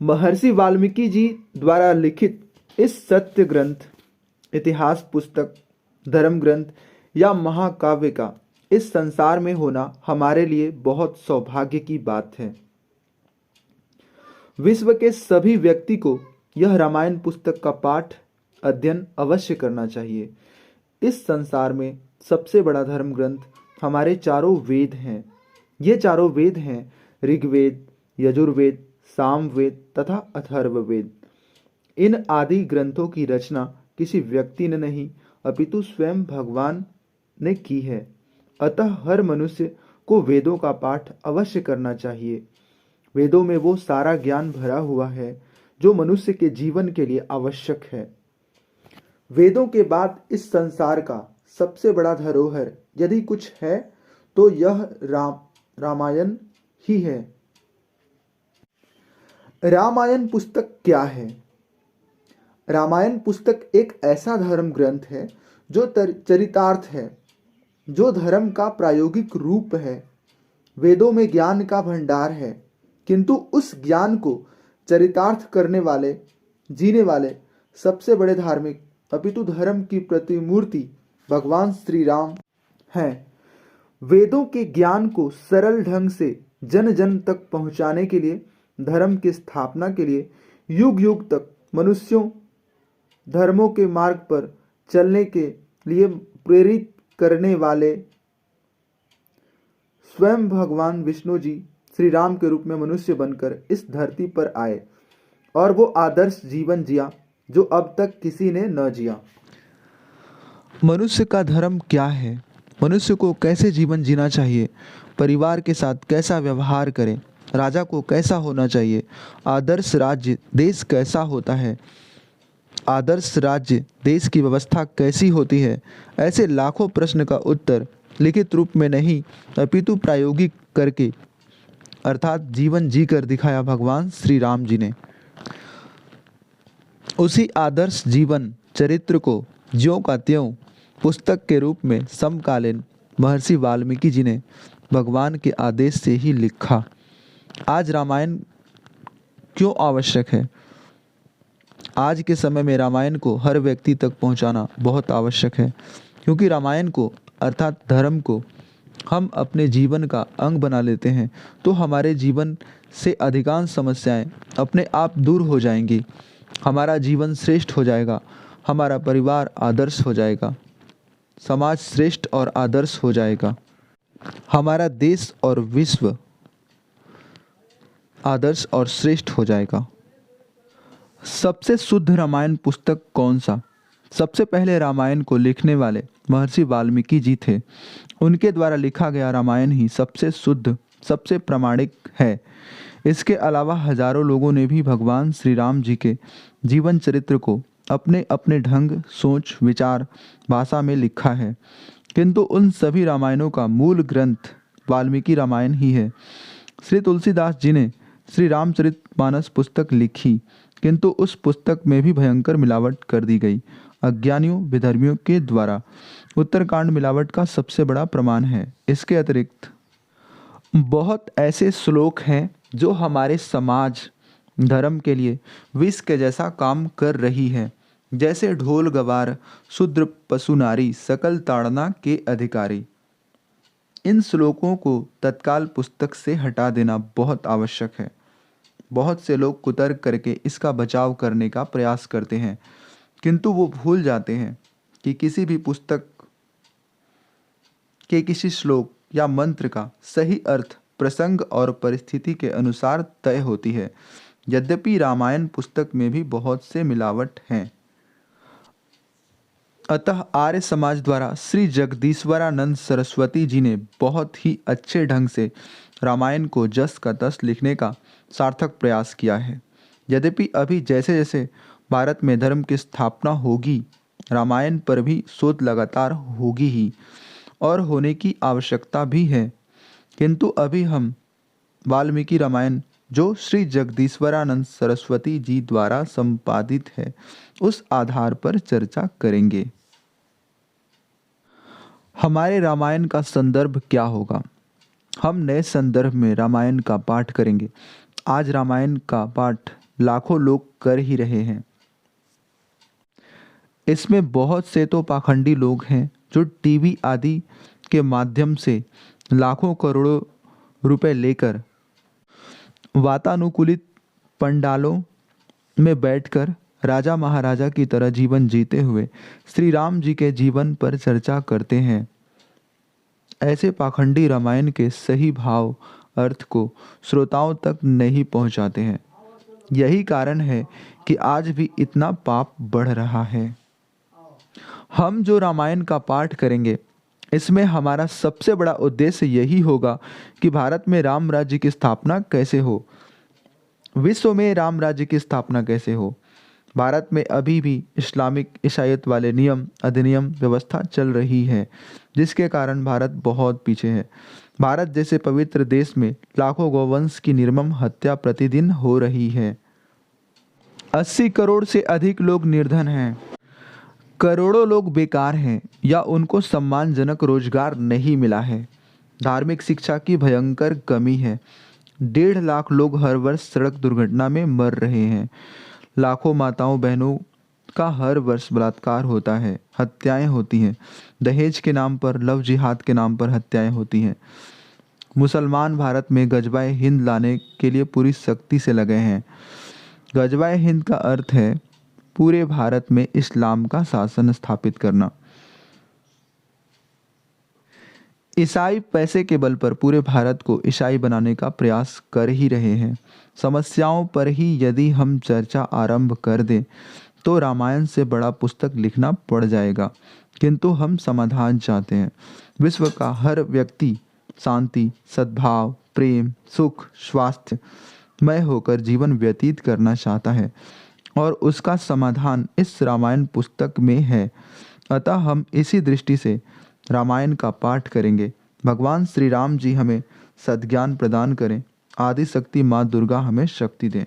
महर्षि वाल्मीकि जी द्वारा लिखित इस सत्य ग्रंथ, इतिहास पुस्तक, धर्म ग्रंथ या महाकाव्य का इस संसार में होना हमारे लिए बहुत सौभाग्य की बात है। विश्व के सभी व्यक्ति को यह रामायण पुस्तक का पाठ अध्ययन अवश्य करना चाहिए। इस संसार में सबसे बड़ा धर्म ग्रंथ हमारे चारों वेद हैं। ये चारों वेद हैं ऋग्वेद, यजुर्वेद, सामवेद तथा अथर्ववेद। इन आदि ग्रंथों की रचना किसी व्यक्ति ने नहीं अपितु स्वयं भगवान ने की है। अतः हर मनुष्य को वेदों का पाठ अवश्य करना चाहिए। वेदों में वो सारा ज्ञान भरा हुआ है जो मनुष्य के जीवन के लिए आवश्यक है। वेदों के बाद इस संसार का सबसे बड़ा धरोहर यदि कुछ है तो यह रामायण ही है। रामायण पुस्तक क्या है? रामायण पुस्तक एक ऐसा धर्म ग्रंथ है जो चरितार्थ है, जो धर्म का प्रायोगिक रूप है। वेदों में ज्ञान का भंडार है, किंतु उस ज्ञान को चरितार्थ करने वाले, जीने वाले सबसे बड़े धार्मिक अपितु धर्म की प्रतिमूर्ति भगवान श्री राम हैं। वेदों के ज्ञान को सरल ढंग से जन जन तक पहुंचाने के लिए, धर्म की स्थापना के लिए, युग युग तक मनुष्यों धर्मों के मार्ग पर चलने के लिए प्रेरित करने वाले स्वयं भगवान विष्णु जी श्री राम के रूप में मनुष्य बनकर इस धरती पर आए और वो आदर्श जीवन जिया जो अब तक किसी ने न जिया। मनुष्य का धर्म क्या है? मनुष्य को कैसे जीवन जीना चाहिए? परिवार के साथ कैसा व्यवहार करें? राजा को कैसा होना चाहिए? आदर्श राज्य देश कैसा होता है? आदर्श राज्य देश की व्यवस्था कैसी होती है? ऐसे लाखों प्रश्न का उत्तर लिखित रूप में नहीं अपितु प्रायोगिक करके अर्थात जीवन जी कर दिखाया भगवान श्री राम जी ने। उसी आदर्श जीवन चरित्र को ज्यों का त्यों पुस्तक के रूप में समकालीन महर्षि वाल्मीकि जी ने भगवान के आदेश से ही लिखा। आज रामायण क्यों आवश्यक है? आज के समय में रामायण को हर व्यक्ति तक पहुंचाना बहुत आवश्यक है, क्योंकि रामायण को अर्थात धर्म को हम अपने जीवन का अंग बना लेते हैं तो हमारे जीवन से अधिकांश समस्याएं अपने आप दूर हो जाएंगी। हमारा जीवन श्रेष्ठ हो जाएगा, हमारा परिवार आदर्श हो जाएगा, समाज श्रेष्ठ और आदर्श हो जाएगा, हमारा देश और विश्व आदर्श और श्रेष्ठ हो जाएगा। सबसे शुद्ध रामायण पुस्तक कौन सा? सबसे पहले रामायण को लिखने वाले महर्षि वाल्मीकि जी थे। उनके द्वारा लिखा गया रामायण ही सबसे शुद्ध, सबसे प्रामाणिक है। इसके अलावा हजारों लोगों ने भी भगवान श्री राम जी के जीवन चरित्र को अपने अपने ढंग, सोच, विचार, भाषा में लिखा है, किंतु उन सभी रामायणों का मूल ग्रंथ वाल्मीकि रामायण ही है। श्री तुलसीदास जी ने श्री रामचरितमानस पुस्तक लिखी, किंतु उस पुस्तक में भी भयंकर मिलावट कर दी गई अज्ञानियों विधर्मियों के द्वारा। उत्तरकांड मिलावट का सबसे बड़ा प्रमाण है। इसके अतिरिक्त बहुत ऐसे श्लोक हैं जो हमारे समाज धर्म के लिए विष के जैसा काम कर रही है, जैसे ढोल गवार, शूद्र पशु नारी, सकल ताड़ना के अधिकारी। इन श्लोकों को तत्काल पुस्तक से हटा देना बहुत आवश्यक है। बहुत से लोग कुतर्क करके इसका बचाव करने का प्रयास करते हैं, किंतु वो भूल जाते हैं कि किसी भी पुस्तक के किसी श्लोक या मंत्र का सही अर्थ प्रसंग और परिस्थिति के अनुसार तय होती है। यद्यपि रामायण पुस्तक में भी बहुत से मिलावट हैं। अतः आर्य समाज द्वारा श्री जगदीश्वरानंद सरस्वती जी ने बहुत ही अच्छे ढंग से रामायण को जस का तस लिखने का सार्थक प्रयास किया है। यद्यपि अभी जैसे जैसे भारत में धर्म की स्थापना होगी, रामायण पर भी शोध लगातार होगी ही और होने की आवश्यकता भी है, किंतु अभी हम वाल्मीकि रामायण जो श्री जगदीश्वरानंद सरस्वती जी द्वारा संपादित है उस आधार पर चर्चा करेंगे। हमारे रामायण का संदर्भ क्या होगा? हम नए संदर्भ में रामायण का पाठ करेंगे। आज रामायण का पाठ लाखों लोग कर ही रहे हैं। इसमें बहुत से तो पाखंडी लोग हैं जो टीवी आदि के माध्यम से लाखों करोड़ों रुपए लेकर वातानुकूलित पंडालों में बैठकर राजा महाराजा की तरह जीवन जीते हुए श्री राम जी के जीवन पर चर्चा करते हैं। ऐसे पाखंडी रामायण के सही भाव अर्थ को श्रोताओं तक नहीं पहुंचाते हैं। यही कारण है कि आज भी इतना पाप बढ़ रहा है। हम जो रामायण का पाठ करेंगे इसमें हमारा सबसे बड़ा उद्देश्य यही होगा कि भारत में राम राज्य की स्थापना कैसे हो, विश्व में राम राज्य की स्थापना कैसे हो। भारत में अभी भी इस्लामिक ईसाईयत वाले नियम अधिनियम व्यवस्था चल रही है, जिसके कारण भारत बहुत पीछे है। भारत जैसे पवित्र देश में लाखों गौवंश की निर्मम हत्या प्रतिदिन हो रही है। 80 करोड़ से अधिक लोग निर्धन हैं। करोड़ों लोग बेकार हैं या उनको सम्मानजनक रोजगार नहीं मिला है। धार्मिक शिक्षा की भयंकर कमी है। 1.5 लाख लोग हर वर्ष सड़क दुर्घटना में मर रहे हैं। लाखों माताओं बहनों का हर वर्ष बलात्कार होता है, हत्याएं होती हैं। दहेज के नाम पर, लव जिहाद के नाम पर हत्याएं होती हैं। मुसलमान भारत में गजवाए हिंद लाने के लिए पूरी सख्ती से लगे हैं। गजवाए हिंद का अर्थ है पूरे भारत में इस्लाम का शासन स्थापित करना। ईसाई पैसे के बल पर पूरे भारत को ईसाई बनाने का प्रयास कर ही रहे हैं। समस्याओं पर ही यदि हम चर्चा आरंभ कर दें तो रामायण से बड़ा पुस्तक लिखना पड़ जाएगा, किंतु हम समाधान चाहते हैं। विश्व का हर व्यक्ति शांति, सद्भाव, प्रेम, सुख, स्वास्थ्य मय होकर जीवन व्यतीत करना चाहता है और उसका समाधान इस रामायण पुस्तक में है। अतः हम इसी दृष्टि से रामायण का पाठ करेंगे। भगवान श्री राम जी हमें सद्ज्ञान प्रदान करें। आदि शक्ति माँ दुर्गा हमें शक्ति दें।